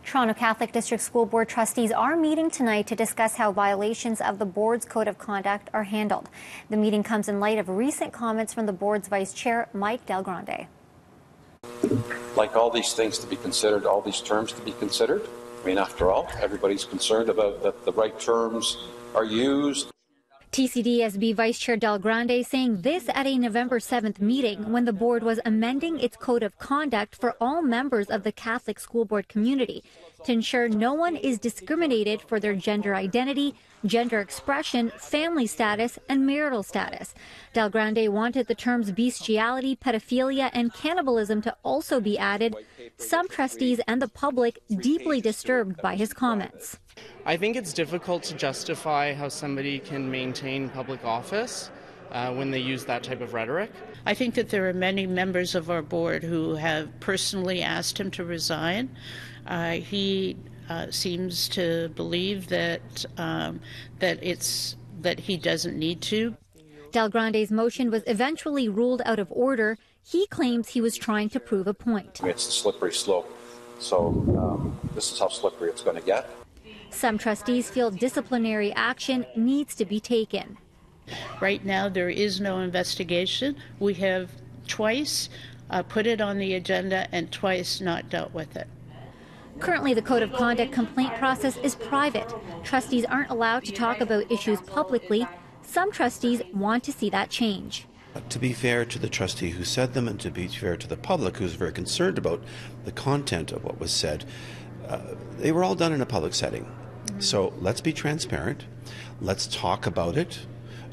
Toronto Catholic District School Board trustees are meeting tonight to discuss how violations of the board's code of conduct are handled. The meeting comes in light of recent comments from the board's Vice-Chair Mike Del Grande. Like all these things to be considered, all these terms to be considered. I mean, after all, everybody's concerned about that the right terms are used. TCDSB Vice-Chair Del Grande saying this at a November 7th meeting when the board was amending its code of conduct for all members of the Catholic School Board community to ensure no one is discriminated for their gender identity, gender expression, family status, and marital status. Del Grande wanted the terms bestiality, pedophilia, and cannibalism to also be added. Some trustees and the public deeply disturbed by his comments. I think it's difficult to justify how somebody can maintain public office when they use that type of rhetoric. I think that there are many members of our board who have personally asked him to resign. He seems to believe that that he doesn't need to. Del Grande's motion was eventually ruled out of order. He claims he was trying to prove a point. It's the slippery slope, so this is how slippery it's going to get. Some trustees feel disciplinary action needs to be taken. Right now, there is no investigation. We have twice put it on the agenda and twice not dealt with it. Currently, the Code of Conduct complaint process is private. Trustees aren't allowed to talk about issues publicly. Some trustees want to see that change. To be fair to the trustee who said them and to be fair to the public who's very concerned about the content of what was said, they were all done in a public setting. So let's be transparent. Let's talk about it.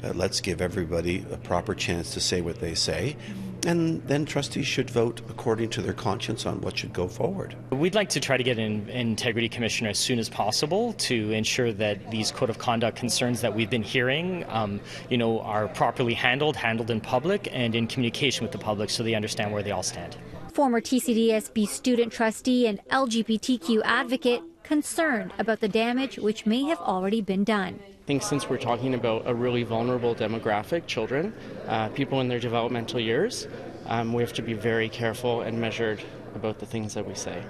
Let's give everybody a proper chance to say what they say. And then trustees should vote according to their conscience on what should go forward. We'd like to try to get an integrity commissioner as soon as possible to ensure that these code of conduct concerns that we've been hearing, are properly handled in public and in communication with the public so they understand where they all stand. Former TCDSB student trustee and LGBTQ advocate concerned about the damage which may have already been done. I think since we're talking about a really vulnerable demographic, children, people in their developmental years, we have to be very careful and measured about the things that we say.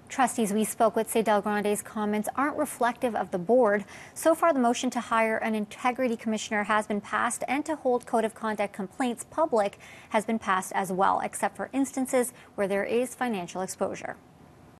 Trustees we spoke with say Del Grande's comments aren't reflective of the board. So far, the motion to hire an integrity commissioner has been passed, and to hold code of conduct complaints public has been passed as well, except for instances where there is financial exposure.